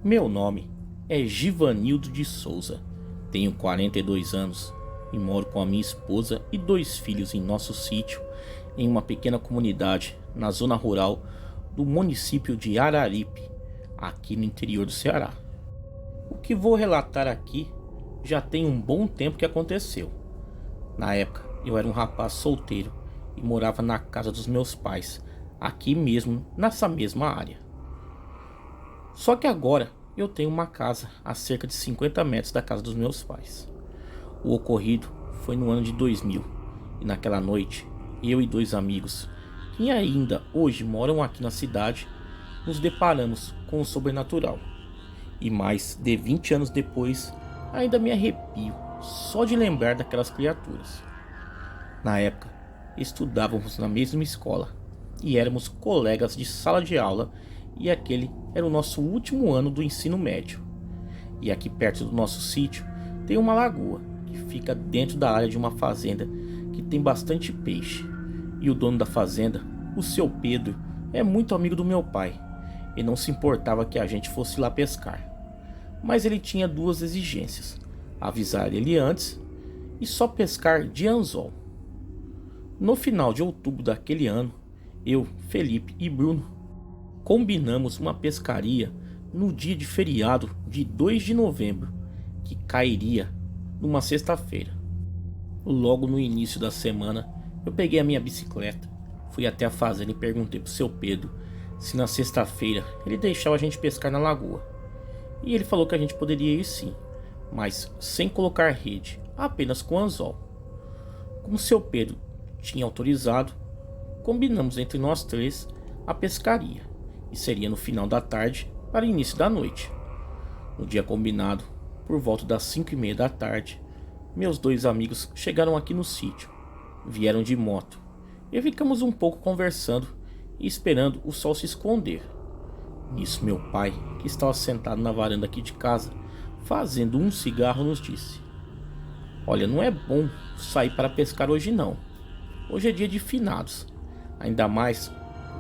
Meu nome é Givanildo de Souza, tenho 42 anos e moro com a minha esposa e 2 filhos em nosso sítio, em uma pequena comunidade na zona rural do município de Araripe, aqui no interior do Ceará. O que vou relatar aqui já tem um bom tempo que aconteceu. Na época eu era um rapaz solteiro e morava na casa dos meus pais, aqui mesmo nessa mesma área. Só que agora eu tenho uma casa a cerca de 50 metros da casa dos meus pais. O ocorrido foi no ano de 2000 e naquela noite eu e 2 amigos, que ainda hoje moram aqui na cidade, nos deparamos com o sobrenatural. E mais de 20 anos depois, ainda me arrepio só de lembrar daquelas criaturas. Na época, estudávamos na mesma escola e éramos colegas de sala de aula, e aquele era o nosso último ano do ensino médio. E aqui perto do nosso sítio tem uma lagoa que fica dentro da área de uma fazenda que tem bastante peixe. E o dono da fazenda, o seu Pedro, é muito amigo do meu pai e não se importava que a gente fosse lá pescar. Mas ele tinha 2 exigências: avisar ele antes e só pescar de anzol. No final de outubro daquele ano, eu, Felipe e Bruno combinamos uma pescaria no dia de feriado de 2 de novembro, que cairia numa sexta-feira. Logo no início da semana, eu peguei a minha bicicleta, fui até a fazenda e perguntei pro seu Pedro se na sexta-feira ele deixava a gente pescar na lagoa. E ele falou que a gente poderia ir sim, mas sem colocar rede, apenas com anzol. Como seu Pedro tinha autorizado, combinamos entre nós 3 a pescaria, e seria no final da tarde para o início da noite. No dia combinado, por volta das 5:30 da tarde, meus 2 amigos chegaram aqui no sítio. Vieram de moto e ficamos um pouco conversando e esperando o sol se esconder. Nisso meu pai, que estava sentado na varanda aqui de casa, fazendo um cigarro, nos disse: "Olha, não é bom sair para pescar hoje não. Hoje é dia de finados, ainda mais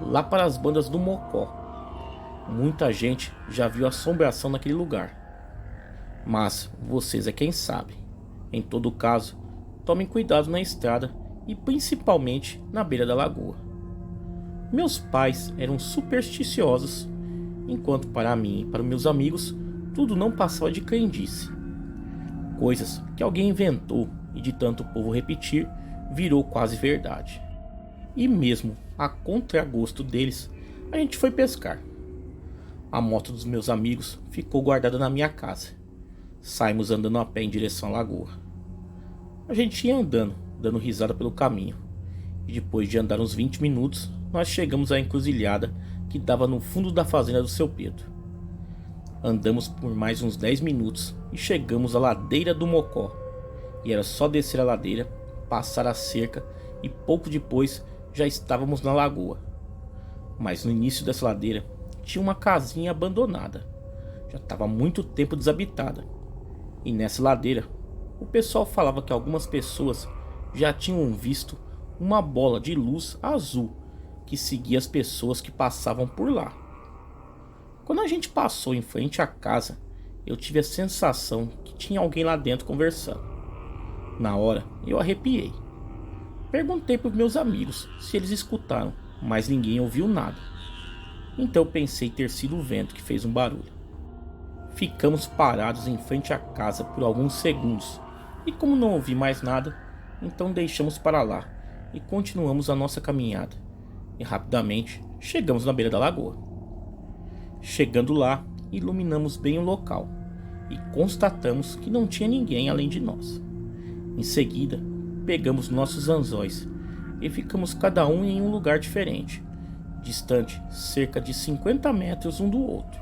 lá para as bandas do Mocó. Muita gente já viu assombração naquele lugar. Mas vocês é quem sabe. Em todo caso, tomem cuidado na estrada e principalmente na beira da lagoa." Meus pais eram supersticiosos, enquanto para mim e para meus amigos tudo não passava de crendice. Coisas que alguém inventou e de tanto o povo repetir, virou quase verdade. E mesmo a contragosto deles, a gente foi pescar. A moto dos meus amigos ficou guardada na minha casa. Saímos andando a pé em direção à lagoa. A gente ia andando, dando risada pelo caminho. E depois de andar uns 20 minutos, nós chegamos à encruzilhada que dava no fundo da fazenda do seu Pedro. Andamos por mais uns 10 minutos e chegamos à ladeira do Mocó. E era só descer a ladeira, passar a cerca e pouco depois já estávamos na lagoa. Mas no início dessa ladeira tinha uma casinha abandonada. Já estava há muito tempo desabitada. E nessa ladeira o pessoal falava que algumas pessoas já tinham visto uma bola de luz azul que seguia as pessoas que passavam por lá. Quando a gente passou em frente à casa, eu tive a sensação que tinha alguém lá dentro conversando. Na hora eu arrepiei. Perguntei para os meus amigos se eles escutaram, mas ninguém ouviu nada. Então eu pensei ter sido o vento que fez um barulho. Ficamos parados em frente à casa por alguns segundos, e como não ouvi mais nada, então deixamos para lá e continuamos a nossa caminhada. E rapidamente chegamos na beira da lagoa. Chegando lá, iluminamos bem o local e constatamos que não tinha ninguém além de nós. Em seguida, pegamos nossos anzóis e ficamos cada um em um lugar diferente, distante cerca de 50 metros um do outro.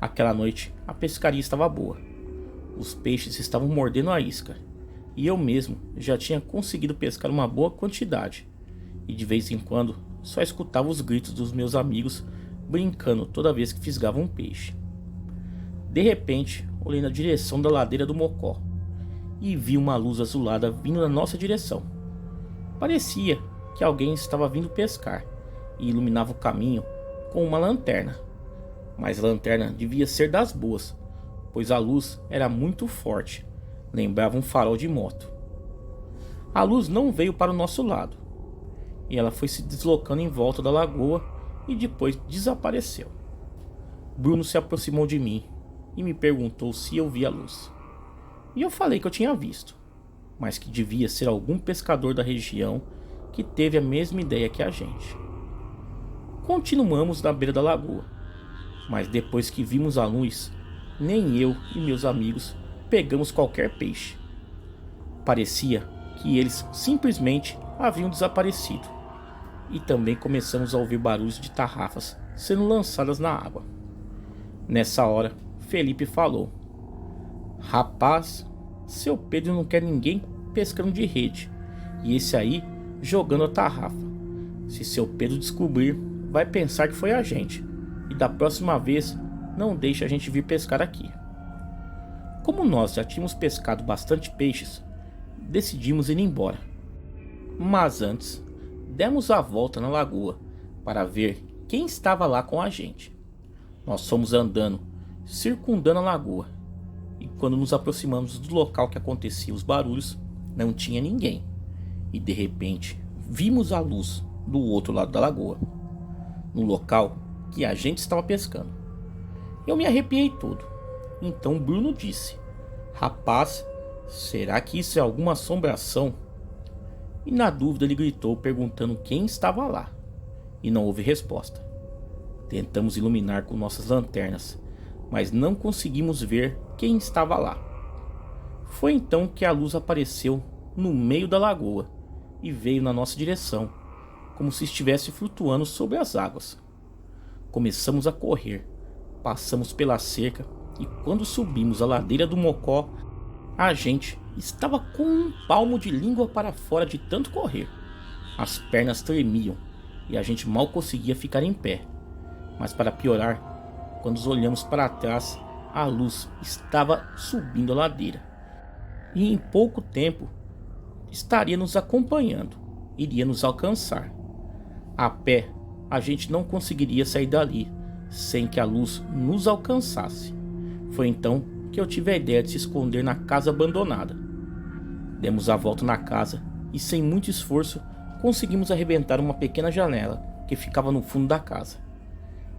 Aquela noite a pescaria estava boa. Os peixes estavam mordendo a isca, e eu mesmo já tinha conseguido pescar uma boa quantidade, e de vez em quando só escutava os gritos dos meus amigos brincando toda vez que fisgavam um peixe. De repente, olhei na direção da ladeira do Mocó e vi uma luz azulada vindo na nossa direção. Parecia que alguém estava vindo pescar e iluminava o caminho com uma lanterna. Mas a lanterna devia ser das boas, pois a luz era muito forte, lembrava um farol de moto. A luz não veio para o nosso lado, e ela foi se deslocando em volta da lagoa e depois desapareceu. Bruno se aproximou de mim e me perguntou se eu via a luz. E eu falei que eu tinha visto, mas que devia ser algum pescador da região que teve a mesma ideia que a gente. Continuamos na beira da lagoa, mas depois que vimos a luz, nem eu e meus amigos pegamos qualquer peixe. Parecia que eles simplesmente haviam desaparecido, e também começamos a ouvir barulhos de tarrafas sendo lançadas na água. Nessa hora, Felipe falou: "Rapaz, seu Pedro não quer ninguém pescando de rede, e esse aí jogando a tarrafa. Se seu Pedro descobrir, vai pensar que foi a gente, e da próxima vez não deixa a gente vir pescar aqui." Como nós já tínhamos pescado bastante peixes, decidimos ir embora. Mas antes, demos a volta na lagoa para ver quem estava lá com a gente. Nós fomos andando, circundando a lagoa, e quando nos aproximamos do local que aconteciam os barulhos, não tinha ninguém. E de repente, vimos a luz do outro lado da lagoa, no local que a gente estava pescando. Eu me arrepiei todo. Então Bruno disse: "Rapaz, será que isso é alguma assombração?" E na dúvida ele gritou perguntando quem estava lá, e não houve resposta. Tentamos iluminar com nossas lanternas, mas não conseguimos ver quem estava lá. Foi então que a luz apareceu no meio da lagoa e veio na nossa direção, como se estivesse flutuando sobre as águas. Começamos a correr, passamos pela cerca, e quando subimos a ladeira do Mocó, a gente estava com um palmo de língua para fora de tanto correr. As pernas tremiam e a gente mal conseguia ficar em pé. Mas para piorar, quando olhamos para trás, a luz estava subindo a ladeira. E em pouco tempo estaria nos acompanhando, iria nos alcançar. A pé, a gente não conseguiria sair dali sem que a luz nos alcançasse. Foi então que eu tive a ideia de se esconder na casa abandonada. Demos a volta na casa e, sem muito esforço, conseguimos arrebentar uma pequena janela que ficava no fundo da casa.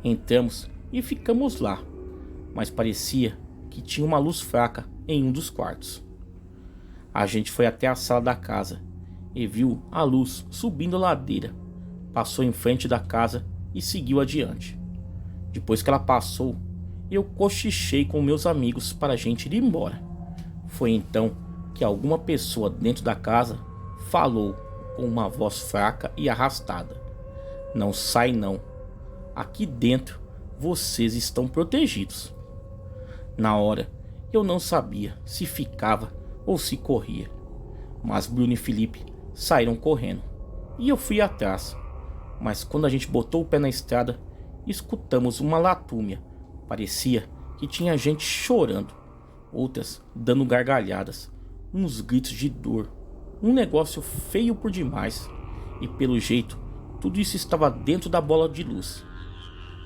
Entramos e ficamos lá, mas parecia que tinha uma luz fraca em um dos quartos. A gente foi até a sala da casa e viu a luz subindo a ladeira. Passou em frente da casa e seguiu adiante. Depois que ela passou, eu cochichei com meus amigos para a gente ir embora. Foi então que alguma pessoa dentro da casa falou com uma voz fraca e arrastada: "Não sai não. Aqui dentro vocês estão protegidos." Na hora eu não sabia se ficava ou se corria, mas Bruno e Felipe saíram correndo e eu fui atrás. Mas quando a gente botou o pé na estrada, escutamos uma latúmia. Parecia que tinha gente chorando, outras dando gargalhadas, uns gritos de dor, um negócio feio por demais, e pelo jeito tudo isso estava dentro da bola de luz.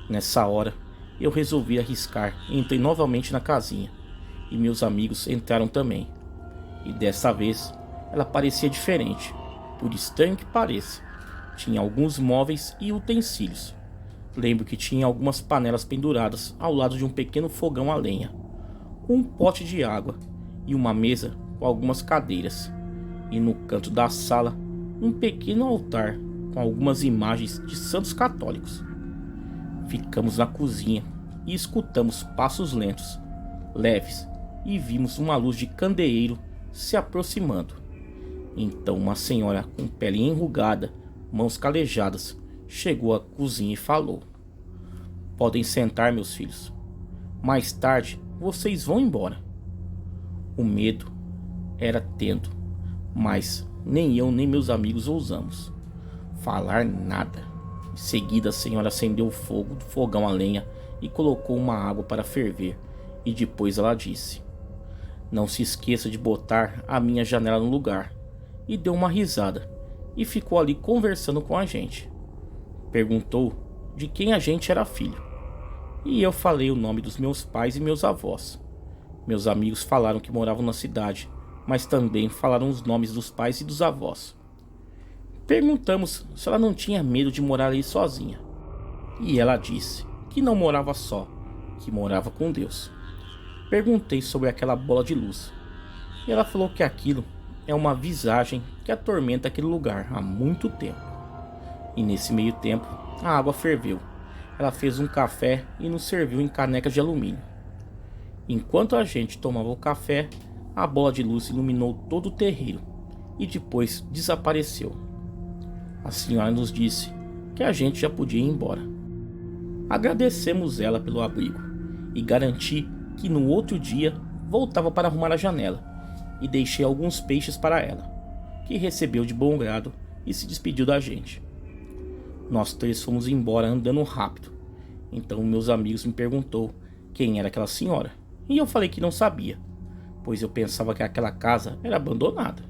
Nessa hora eu resolvi arriscar e entrei novamente na casinha, e meus amigos entraram também. E dessa vez ela parecia diferente, por estranho que pareça. Tinha alguns móveis e utensílios. Lembro que tinha algumas panelas penduradas ao lado de um pequeno fogão a lenha, um pote de água e uma mesa com algumas cadeiras. E no canto da sala, um pequeno altar com algumas imagens de santos católicos. Ficamos na cozinha e escutamos passos lentos, leves, e vimos uma luz de candeeiro se aproximando. Então uma senhora com pele enrugada, mãos calejadas, chegou à cozinha e falou: "Podem sentar, meus filhos. Mais tarde vocês vão embora." O medo era tendo, mas nem eu nem meus amigos ousamos falar nada. Em seguida a senhora acendeu o fogo do fogão a lenha e colocou uma água para ferver, e depois ela disse: Não se esqueça de botar a minha janela no lugar. E deu uma risada e ficou ali conversando com a gente. Perguntou de quem a gente era filho. E eu falei o nome dos meus pais e meus avós. Meus amigos falaram que moravam na cidade, mas também falaram os nomes dos pais e dos avós. Perguntamos se ela não tinha medo de morar ali sozinha. E ela disse que não morava só, que morava com Deus. Perguntei sobre aquela bola de luz. E ela falou que aquilo é uma visagem que atormenta aquele lugar há muito tempo. E nesse meio tempo, a água ferveu. Ela fez um café e nos serviu em canecas de alumínio. Enquanto a gente tomava o café, a bola de luz iluminou todo o terreiro e depois desapareceu. A senhora nos disse que a gente já podia ir embora. Agradecemos ela pelo abrigo e garanti que no outro dia voltava para arrumar a janela, e deixei alguns peixes para ela, que recebeu de bom grado e se despediu da gente. Nós três fomos embora andando rápido. Então meus amigos me perguntou quem era aquela senhora, e eu falei que não sabia, pois eu pensava que aquela casa era abandonada.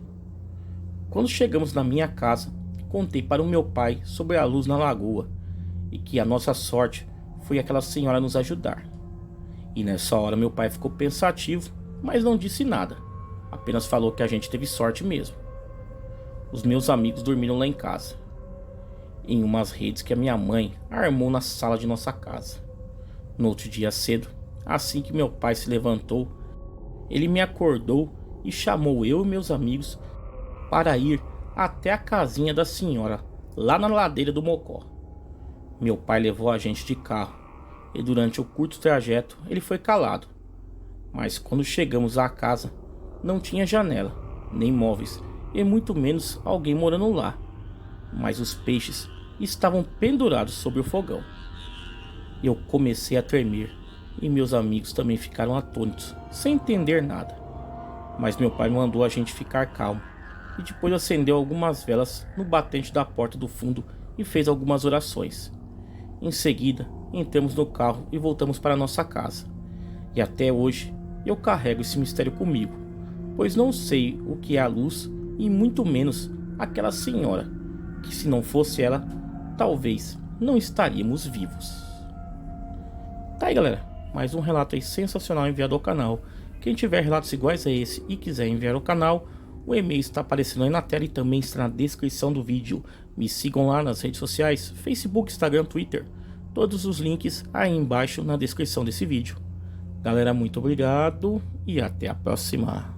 Quando chegamos na minha casa, contei para o meu pai sobre a luz na lagoa e que a nossa sorte foi aquela senhora nos ajudar. E nessa hora meu pai ficou pensativo, mas não disse nada, apenas falou que a gente teve sorte mesmo. Os meus amigos dormiram lá em casa, em umas redes que a minha mãe armou na sala de nossa casa. No outro dia cedo, assim que meu pai se levantou, ele me acordou e chamou eu e meus amigos para ir até a casinha da senhora, lá na ladeira do Mocó. Meu pai levou a gente de carro, e durante o curto trajeto ele foi calado. Mas quando chegamos à casa, não tinha janela, nem móveis, e muito menos alguém morando lá. Mas os peixes estavam pendurados sobre o fogão. Eu comecei a tremer, e meus amigos também ficaram atônitos, sem entender nada. Mas meu pai mandou a gente ficar calmo, e depois acendeu algumas velas no batente da porta do fundo e fez algumas orações. Em seguida, entramos no carro e voltamos para nossa casa. E até hoje, eu carrego esse mistério comigo, pois não sei o que é a luz e muito menos aquela senhora, que se não fosse ela, talvez não estaríamos vivos. Tá aí, galera, mais um relato aí sensacional enviado ao canal. Quem tiver relatos iguais a esse e quiser enviar ao canal, o e-mail está aparecendo aí na tela e também está na descrição do vídeo. Me sigam lá nas redes sociais, Facebook, Instagram, Twitter. Todos os links aí embaixo na descrição desse vídeo. Galera, muito obrigado e até a próxima.